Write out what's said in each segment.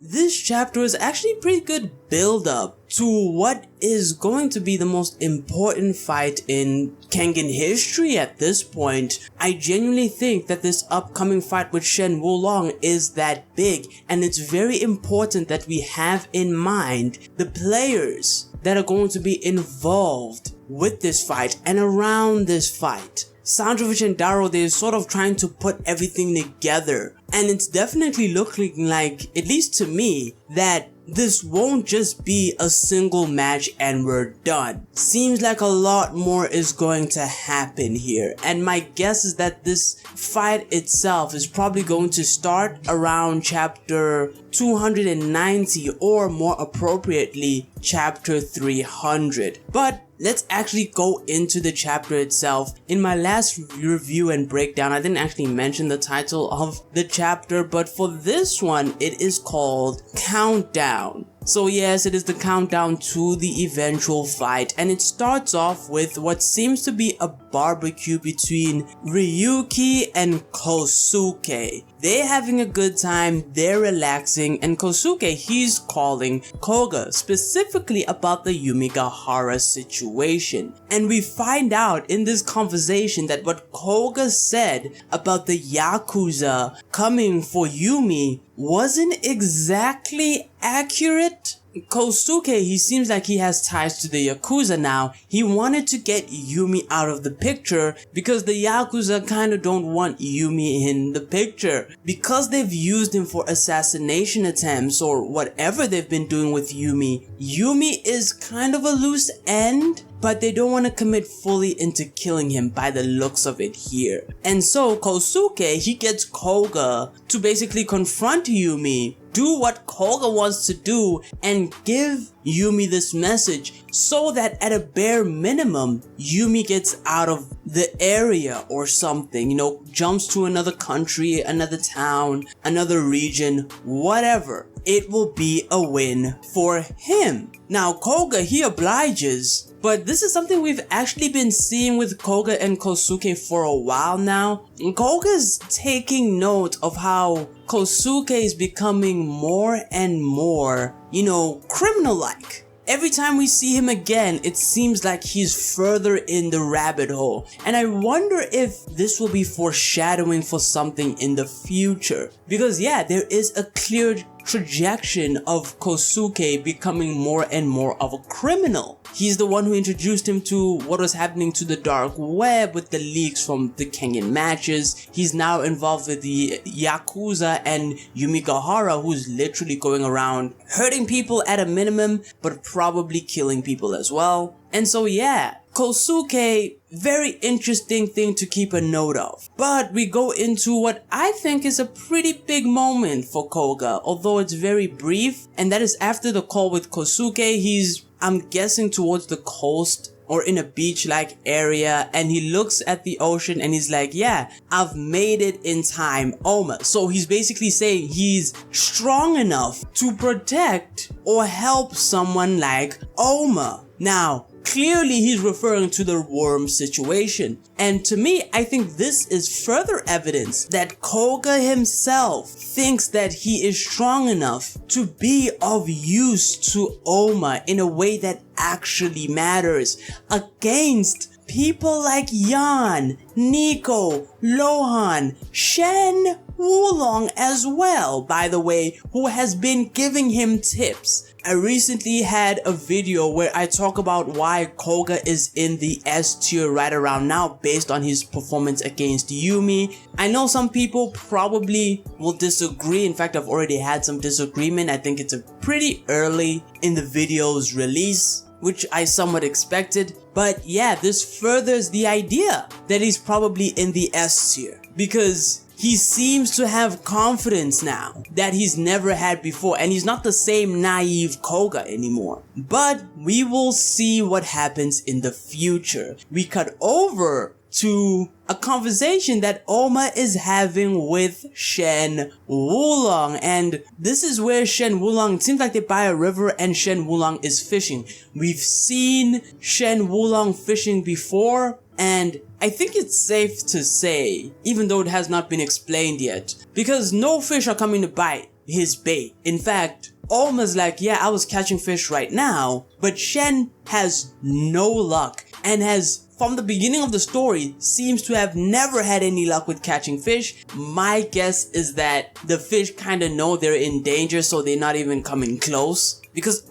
This chapter is actually a pretty good build up to what is going to be the most important fight in Kengan history at this point. I genuinely think that this upcoming fight with Shen Wulong is that big, and it's very important that we have in mind the players that are going to be involved with this fight and around this fight. Sandrovich and Daro, they're sort of trying to put everything together, and it's definitely looking like, at least to me, that this won't just be a single match and we're done. Seems like a lot more is going to happen here, and my guess is that this fight itself is probably going to start around chapter 290, or more appropriately chapter 300. But let's actually go into the chapter itself. In my last review and breakdown, I didn't actually mention the title of the chapter, but for this one, it is called Countdown. So yes, it is the countdown to the eventual fight, and it starts off with what seems to be a barbecue between Ryuki and Kosuke. They're having a good time, they're relaxing, and Kosuke, he's calling Koga specifically about the Yumigahara situation. And we find out in this conversation that what Koga said about the Yakuza coming for Yumi wasn't exactly accurate. Kosuke, he seems like he has ties to the Yakuza now. He wanted to get Yumi out of the picture because the Yakuza kinda don't want Yumi in the picture. Because they've used him for assassination attempts or whatever they've been doing with Yumi, Yumi is kind of a loose end, but they don't want to commit fully into killing him by the looks of it here. And so Kosuke, he gets Koga to basically confront Yumi, do what Koga wants to do, and give Yumi this message so that at a bare minimum, Yumi gets out of the area or something, jumps to another country, another town, another region, whatever. It will be a win for him. Now Koga, he obliges, but this is something we've actually been seeing with Koga and Kosuke for a while now. Koga's taking note of how Kosuke is becoming more and more, criminal-like. Every time we see him again, it seems like he's further in the rabbit hole. And I wonder if this will be foreshadowing for something in the future. Because yeah, there is a clear trajectory of Kosuke becoming more and more of a criminal. He's the one who introduced him to what was happening to the dark web with the leaks from the Kengan matches. He's now involved with the Yakuza and Yumigahara, who's literally going around hurting people at a minimum, but probably killing people as well. And so yeah, Kosuke, very interesting thing to keep a note of. But we go into what I think is a pretty big moment for Koga, although it's very brief, and that is after the call with Kosuke. He's, I'm guessing, towards the coast or in a beach-like area, and he looks at the ocean and he's like, yeah, I've made it in time, Ohma. So he's basically saying he's strong enough to protect or help someone like Ohma. Now, clearly he's referring to the worm situation, and to me, I think this is further evidence that Koga himself thinks that he is strong enough to be of use to Ohma in a way that actually matters against people like Yan, Niko, Lohan, Shen Wulong as well, by the way, who has been giving him tips. I recently had a video where I talk about why Koga is in the S tier right around now based on his performance against Yumi. I know some people probably will disagree. In fact, I've already had some disagreement. I think it's a pretty early in the video's release, which I somewhat expected. But yeah, this furthers the idea that he's probably in the S tier, because he seems to have confidence now that he's never had before, and he's not the same naive Koga anymore. But we will see what happens in the future. We cut over to a conversation that Ohma is having with Shen Wulong, and this is where Shen Wulong, it seems like they're by a river and Shen Wulong is fishing. We've seen Shen Wulong fishing before, and I think it's safe to say, even though it has not been explained yet, because no fish are coming to bite his bait. In fact, Ohma's like, yeah, I was catching fish right now, but Shen has no luck and has, from the beginning of the story, seems to have never had any luck with catching fish. My guess is that the fish kind of know they're in danger, so they're not even coming close. Because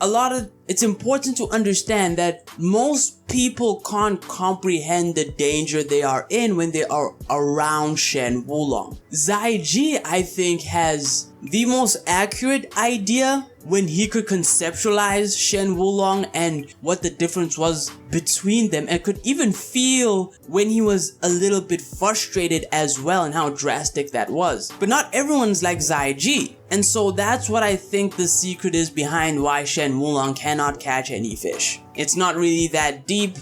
it's important to understand that most people can't comprehend the danger they are in when they are around Shen Wulong. Zaiji, I think, has the most accurate idea when he could conceptualize Shen Wulong and what the difference was between them, and could even feel when he was a little bit frustrated as well and how drastic that was. But not everyone's like Zaiji, and so that's what I think the secret is behind why Shen Wulong cannot catch any fish. It's not really that deep,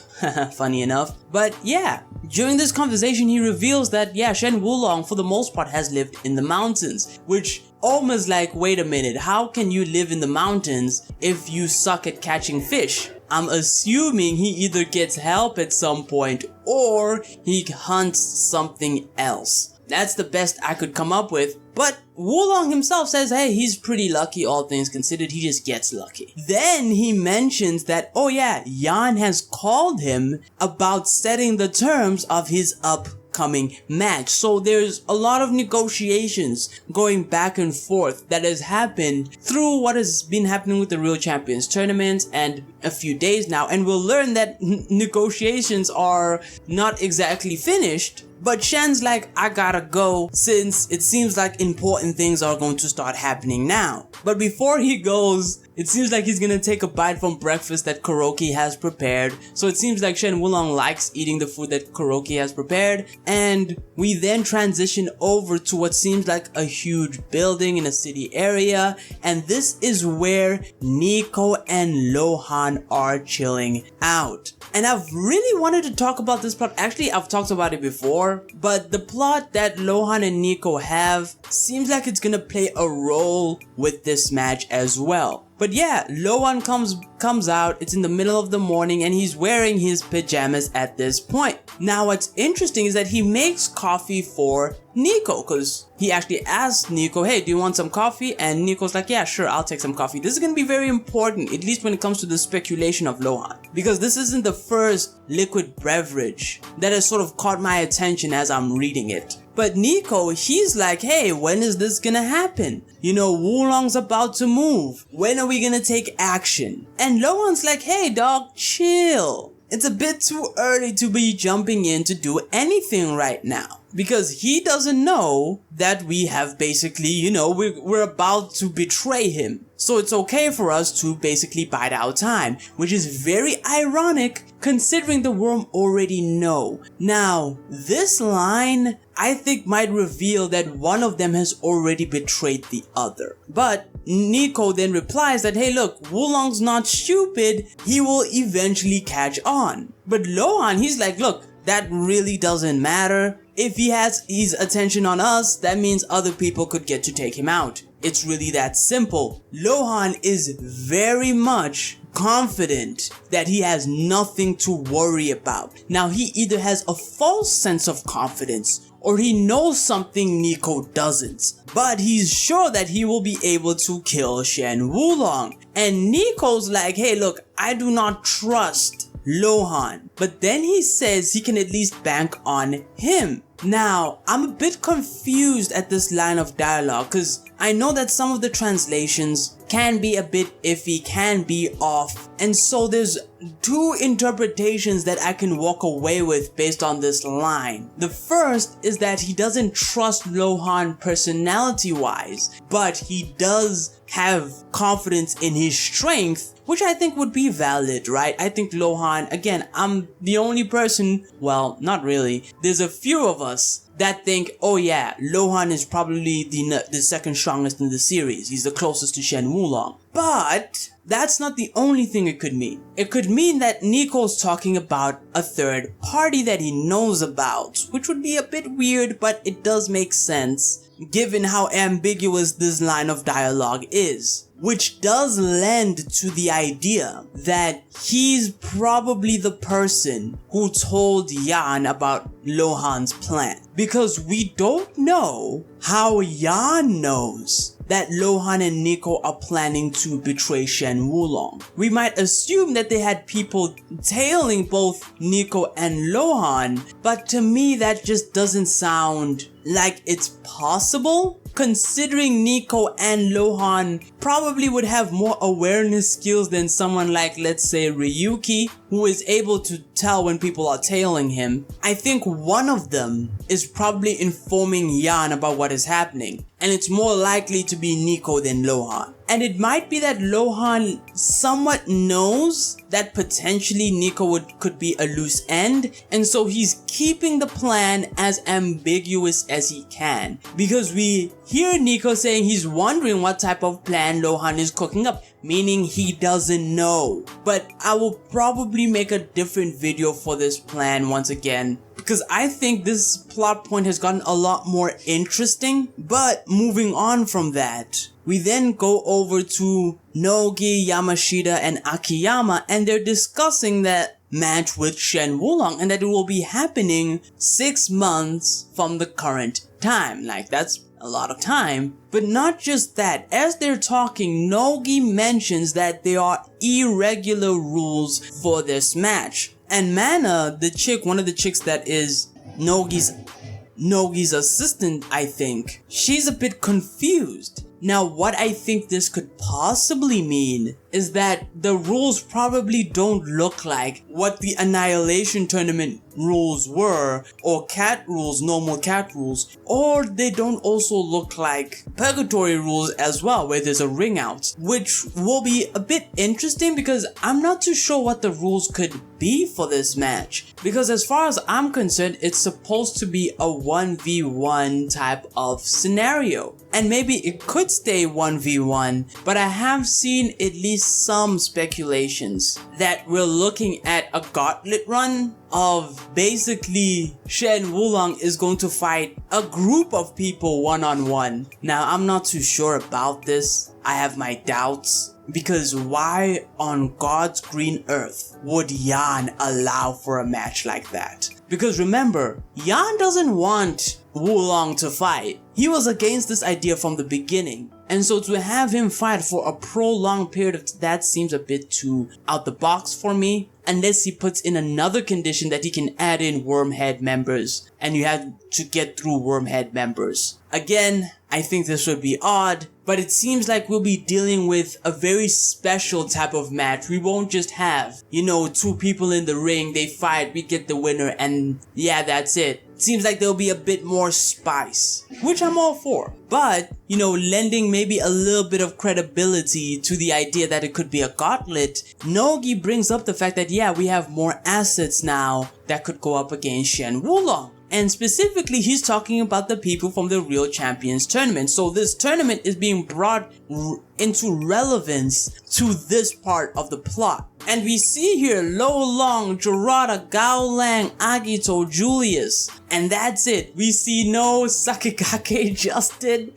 funny enough, but yeah. During this conversation, he reveals that, yeah, Shen Wulong for the most part has lived in the mountains, which Ohma's like, wait a minute, how can you live in the mountains if you suck at catching fish? I'm assuming he either gets help at some point or he hunts something else. That's the best I could come up with. But Wulong himself says, hey, he's pretty lucky, all things considered. He just gets lucky. Then he mentions that, oh yeah, Yan has called him about setting the terms of his upcoming match. So there's a lot of negotiations going back and forth that has happened through what has been happening with the Real Champions tournament and a few days now. And we'll learn that negotiations are not exactly finished. But Shen's like, I gotta go, since it seems like important things are going to start happening now. But before he goes, it seems like he's gonna take a bite from breakfast that Kuroki has prepared. So it seems like Shen Wulong likes eating the food that Kuroki has prepared. And we then transition over to what seems like a huge building in a city area. And this is where Niko and Lohan are chilling out. And I've really wanted to talk about this plot. Actually, I've talked about it before, but the plot that Lohan and Niko have seems like it's gonna play a role with this match as well. But yeah, Lohan comes out, it's in the middle of the morning, and he's wearing his pajamas at this point. Now what's interesting is that he makes coffee for Niko, because he actually asks Niko, hey, do you want some coffee? And Niko's like, yeah, sure, I'll take some coffee. This is going to be very important, at least when it comes to the speculation of Lohan, because this isn't the first liquid beverage that has sort of caught my attention as I'm reading it. But Niko, he's like, hey, when is this gonna happen? You know, Wulong's about to move. When are we gonna take action? And Lohan's like, hey dog, chill. It's a bit too early to be jumping in to do anything right now. Because he doesn't know that we have basically, you know, we're about to betray him. So it's okay for us to basically bide our time, which is very ironic considering the worm already know. Now, this line I think might reveal that one of them has already betrayed the other. But Niko then replies that, hey look, Wulong's not stupid, he will eventually catch on. But Lohan, he's like, look, that really doesn't matter. If he has his attention on us, that means other people could get to take him out. It's really that simple. Lohan is very much confident that he has nothing to worry about. Now, he either has a false sense of confidence or he knows something Niko doesn't, but he's sure that he will be able to kill Shen Wulong. And Niko's like, hey look, I do not trust Lohan, but then he says he can at least bank on him. Now, I'm a bit confused at this line of dialogue because I know that some of the translations can be a bit iffy, can be off, and so there's two interpretations that I can walk away with based on this line. The first is that he doesn't trust Lohan personality wise, but he does have confidence in his strength, which I think would be valid, right? I think Lohan, again, I'm the only person, well, not really, there's a few of us that think, oh yeah, Lohan is probably the second strongest in the series. He's the closest to Shen Wulong. But that's not the only thing it could mean. It could mean that Niko's talking about a third party that he knows about, which would be a bit weird, but it does make sense given how ambiguous this line of dialogue is. Which does lend to the idea that he's probably the person who told Yan about Lohan's plan. Because we don't know how Yan knows that Lohan and Nico are planning to betray Shen Wulong. We might assume that they had people tailing both Nico and Lohan, but to me that just doesn't sound like it's possible, considering Nico and Lohan probably would have more awareness skills than someone like, let's say, Ryuki, who is able to tell when people are tailing him. I think one of them is probably informing Yan about what is happening, and it's more likely to be Nico than Lohan. And it might be that Lohan somewhat knows that potentially Nico could be a loose end, and so he's keeping the plan as ambiguous as he can. Because we hear Nico saying he's wondering what type of plan Lohan is cooking up, meaning he doesn't know. But I will probably make a different video for this plan once again, because I think this plot point has gotten a lot more interesting. But moving on from that, we then go over to Nogi, Yamashita, and Akiyama, and they're discussing that match with Shen Wulong, and that it will be happening 6 months from the current time. Like, that's a lot of time. But not just that, as they're talking, Nogi mentions that there are irregular rules for this match. And Mana, the chick, one of the chicks that is Nogi's assistant, I think, she's a bit confused. Now, what I think this could possibly mean is that the rules probably don't look like what the Annihilation Tournament rules were, or cat rules, normal cat rules, or they don't also look like Purgatory rules as well, where there's a ring out, which will be a bit interesting because I'm not too sure what the rules could be for this match. Because as far as I'm concerned, it's supposed to be a 1v1 type of scenario. And maybe it could stay 1v1, but I have seen at least some speculations that we're looking at a gauntlet run of basically Shen Wulong is going to fight a group of people one-on-one. Now, I'm not too sure about this. I have my doubts. Because why on God's green earth would Yan allow for a match like that? Because remember, Yan doesn't want Wulong to fight. He was against this idea from the beginning. And so to have him fight for a prolonged period of that seems a bit too out the box for me. Unless he puts in another condition that he can add in Wormhead members, and you have to get through Wormhead members. Again, I think this would be odd, but it seems like we'll be dealing with a very special type of match. We won't just have, two people in the ring, they fight, we get the winner, and yeah, that's it. Seems like there'll be a bit more spice, which I'm all for. But, lending maybe a little bit of credibility to the idea that it could be a gauntlet, Nogi brings up the fact that, yeah, we have more assets now that could go up against Shen Wulong. And specifically, he's talking about the people from the Real Champions Tournament. So this tournament is being brought into relevance to this part of the plot. And we see here Lohan, Jiraiya, Gao Lang, Agito, Julius. And that's it. We see no Sakigake Justin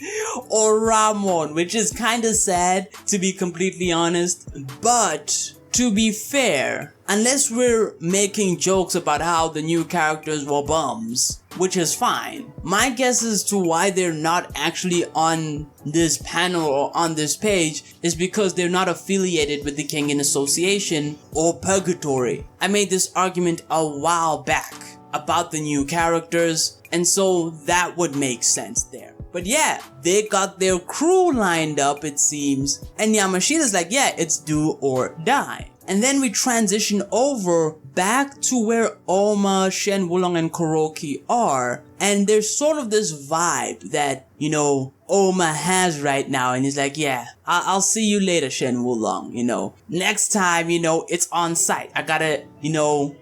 or Ramon, which is kind of sad, to be completely honest. But to be fair, unless we're making jokes about how the new characters were bums, which is fine, my guess as to why they're not actually on this panel or on this page is because they're not affiliated with the Kengan Association or Purgatory. I made this argument a while back about the new characters, and so that would make sense there. But yeah, they got their crew lined up, it seems, and Yamashita's like, yeah, it's do or die. And then we transition over back to where Ohma, Shen Wulong, and Kuroki are, and there's sort of this vibe that, Ohma has right now, and he's like, yeah, I'll see you later, Shen Wulong, next time, it's on site. I gotta,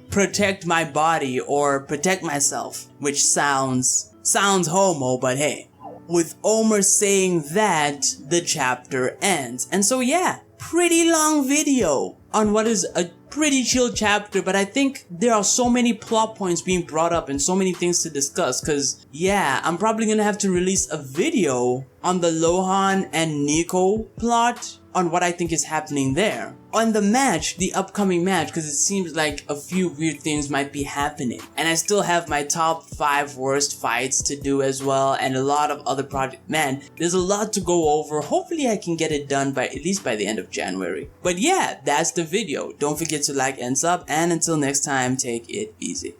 protect my body or protect myself, which sounds homo, but hey. With Ohma saying that, the chapter ends. And so yeah, pretty long video on what is a pretty chill chapter, but I think there are so many plot points being brought up and so many things to discuss, cause yeah, I'm probably gonna have to release a video on the Lohan and Nico plot on what I think is happening there. On the match, the upcoming match, because it seems like a few weird things might be happening. And I still have my top 5 worst fights to do as well, and a lot of other projects. Man, there's a lot to go over. Hopefully I can get it done by at least by the end of January. But yeah, that's the video. Don't forget to like and sub, and until next time, take it easy.